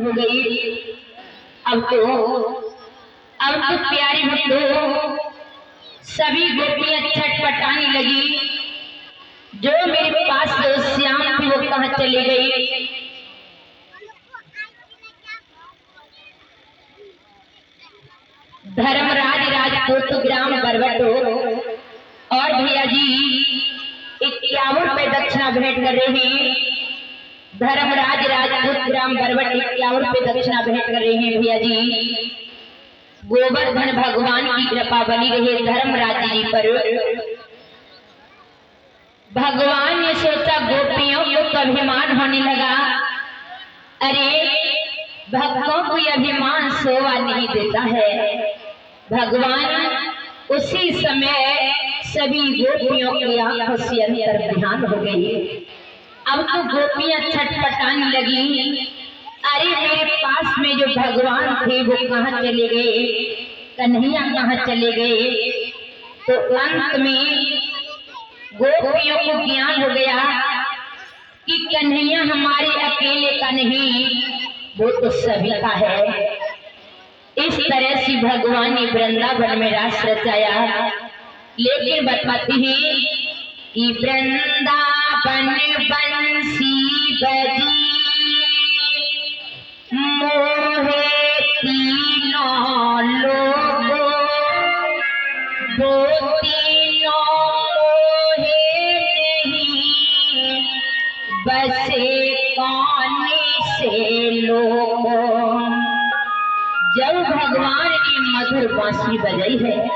हो गई। अब तो प्यारी भक्तों सभी गोपियां छटपटाने लगी। जो मेरे पास श्याम थी वो कहाँ चली गई। धर्मराज राजपूत ग्राम बरवटो और भैया जी 51 रुपए दक्षिणा भेंट कर रहे हैं। धर्मराज राजपूत ग्राम बरवट 51 रुपए दक्षिणा भेंट कर रहे हैं भैया जी। गोवर्धन भगवान की कृपा बनी रही धर्मराज जी पर। भगवान ने सोचा गोपियों को अभिमान होने लगा। अरे भक्तों को अभिमान शोभा नहीं देता है। भगवान उसी समय सभी गोपियों की आंखों से अंतर ध्यान हो गई। अब तो गोपियां छटपटाने लगी। अरे मेरे पास में जो भगवान थे वो कहाँ चले गए, कन्हैया कहाँ चले गए। तो अंत में गोपियों को ज्ञान हो गया कि कन्हैया हमारे अकेले का नहीं, वो तो सभी का है। इस तरह से भगवान ने वृंदावन में रास रचाया। लेकिन बताती है कि वृंदावन बंसी बजी मोहे तीनों लोगों, वो तीनों मोहे नहीं बसे कौन से लोगों। जब भगवान ने मधुर बांसुरी बजाई है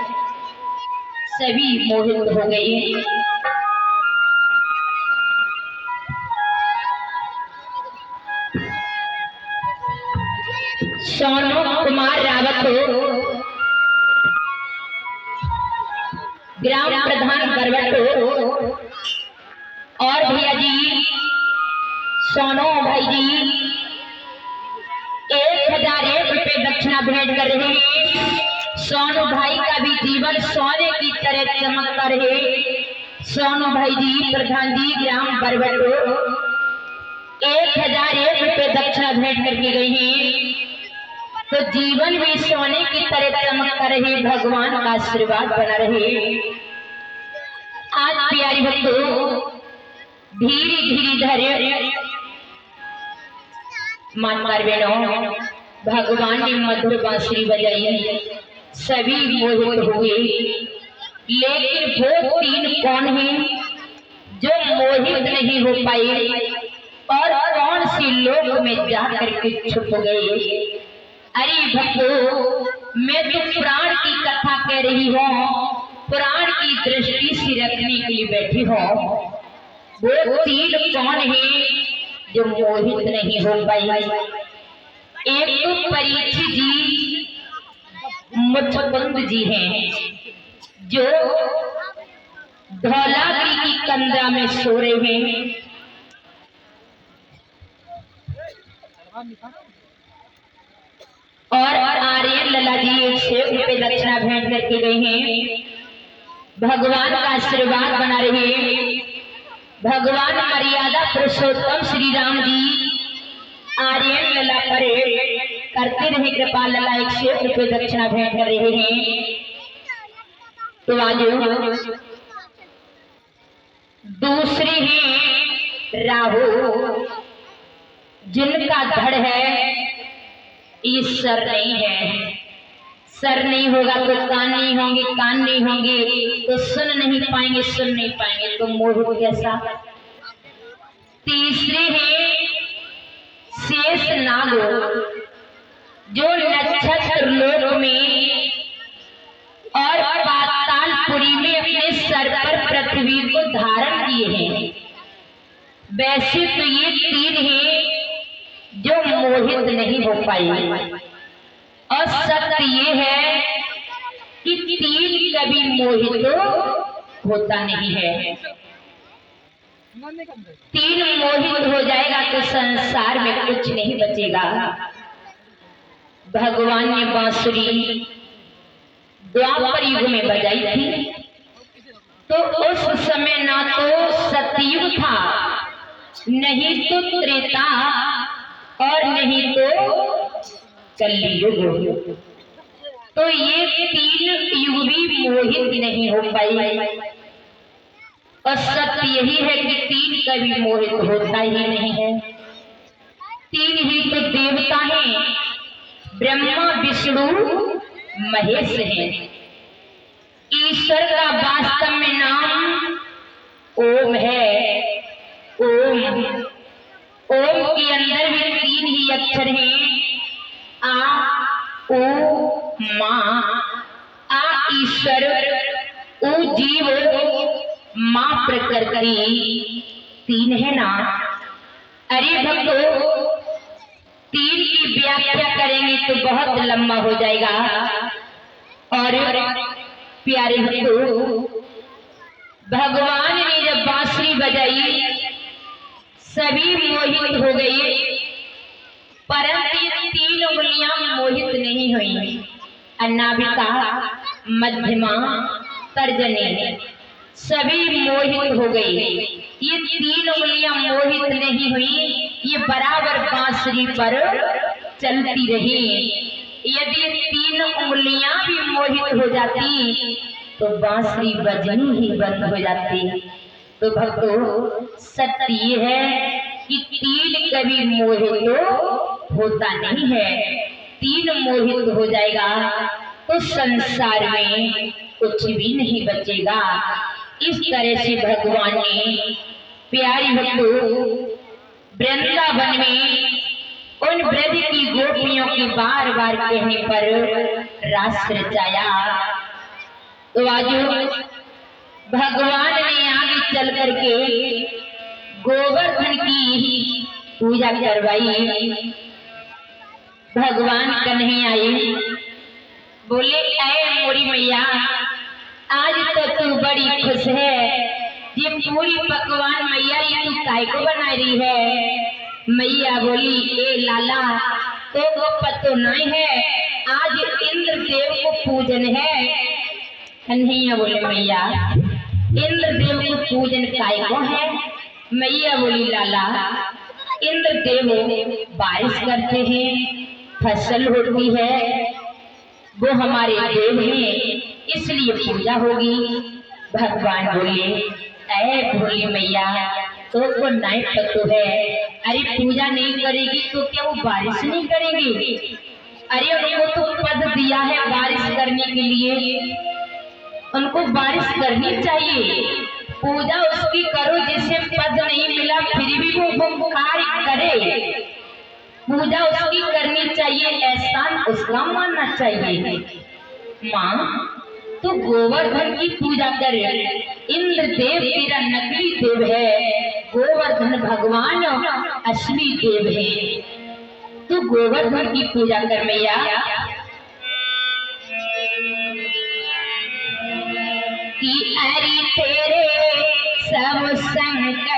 सभी मोहित हो गए। सोनू कुमार रावत ग्राम प्रधान बरवटो और भैया जी सोनू भाई जी 1001 रुपए दक्षिणा भेंट कर रहे हैं। सोनू भाई का भी जीवन सोने की तरह चमकता रहे। सोनू भाई जी प्रधान जी ग्राम बरवटो 1001 रुपए दक्षिणा भेंट करके गई हैं। तो जीवन भी सोने की तरह चमकता रहे, भगवान का आशीर्वाद बना रहे। आज प्यारी भक्तों धीरे धीरे धैर्य मानकार बहनों भगवान ने मधुर बांसुरी बजाई, सभी मोहित हुए। लेकिन वो तीन कौन है जो मोहित नहीं हो पाए और कौन से लोक में जाकर के छुप गए। अरे भक्तों मैं तो पुराण की कथा कह रही हूँ, पुराण की दृष्टि से रखने के लिए बैठी हूँ। वो तीन कौन है जो मोहित नहीं हो पाई। एक तो परीक्षित जी मुचकुंद जी हैं जो धौलागिरी की कंदरा में सो रहे हैं। और आर्यन लला जी 101 रुपए दक्षिणा भेंट करके गए हैं। भगवान का आशीर्वाद बना रहे। भगवान मर्यादा पुरुषोत्तम श्री राम जी आर्यन लला पर करते रहे कृपा। लला 101 रुपए दक्षिणा भेंट कर रहे हैं। तो आज दूसरे हैं राहु जिनका धड़ है, ये सर नहीं है। सर नहीं होगा तो कान नहीं होंगे, कान नहीं होंगे तो सुन नहीं पाएंगे, सुन नहीं पाएंगे तो मोहित कैसा। तीसरे हैं शेष नाग जो नक्षत्र लोक में और पातालपुरी में अपने सर पर पृथ्वी को धारण किए हैं। वैसे तो ये तीन हैं जो मोहित नहीं हो पाए। और सत्य ये है कि तीन कभी मोहित होता नहीं है। तीन मोहित हो जाएगा तो संसार में कुछ नहीं बचेगा। भगवान ने बांसुरी द्वापर युग में बजाई थी तो उस समय ना तो सतयुग था, नहीं तो त्रेता और नहीं तो कलयुग। तो ये तीन युग भी मोहित नहीं हो पाई, और सत्य यही है कि तीन कभी मोहित होता ही नहीं है। तीन ही तो देवता हैं, ब्रह्मा विष्णु महेश हैं। ईश्वर का वास्तव में नाम ओम है। ओम, ओम के अंदर भी तीन ही अक्षर हैं, आ ओ मा। आ ईश्वर, ओ जीव, मां प्रकृति, तीन है ना। अरे भक्तों, तीन की व्याख्या करेंगे तो बहुत लंबा हो जाएगा। और प्यारे भक्तों, भगवान ने जब बांसुरी बजाई सभी मोहित हो गए, परंतु ये तीन उंगलियां मोहित नहीं हुई। अनामिका, मध्यमा, तर्जनी सभी मोहित हो गई। ये तीन उंगलियां मोहित नहीं हुई, ये बराबर बांसुरी पर चलती रही। यदि तीन उंगलियां भी मोहित हो जाती तो बांसुरी बजनी ही बंद हो जाती। तो भक्तों, सत्य ये है कि तीन कभी मोहित होता नहीं है। तीन मोहित हो जाएगा तो संसार में कुछ भी नहीं बचेगा। इस तरह से भगवान ने प्यारी भक्तों वृंदावन में उन ब्रज की गोपियों के बार बार कहने पर रास रचाया। तो आज भगवान ने आगे चल करके गोवर्धन की पूजा करवाई। भगवान कन्हैया आए, बोले ऐ मोरी मैया, आज तो तू बड़ी खुश है। ये पूरी पकवान मैया ये तू काय को बना रही है? मैया बोली, ए लाला तो वो पतो नहीं है, आज इंद्र देव को पूजन है। कन्हैया बोले, मैया इंद्र देव को पूजन काय को है? मैया बोली, लाला इंद्र देव बारिश करते हैं, फसल होती है, वो हमारे देव हैं, इसलिए पूजा होगी। भगवान बोले, ऐ भोली मैया तो को नहीं पतो है, अरे पूजा नहीं करेगी तो क्या वो बारिश नहीं करेगी? अरे उनको तो पद दिया है बारिश करने के लिए, उनको बारिश करनी चाहिए। पूजा उसकी करो जिसे पद नहीं मिला फिर भी वो कार्य करे। पूजा उसकी करनी चाहिए, एहसान उसका मानना चाहिए। माँ तो गोवर्धन की पूजा करे। इंद्र देव तेरा नकली देव है, गोवर्धन भगवान असली देव है। तू गोवर्धन की पूजा कर मैया। कि अरे तेरे सब संकट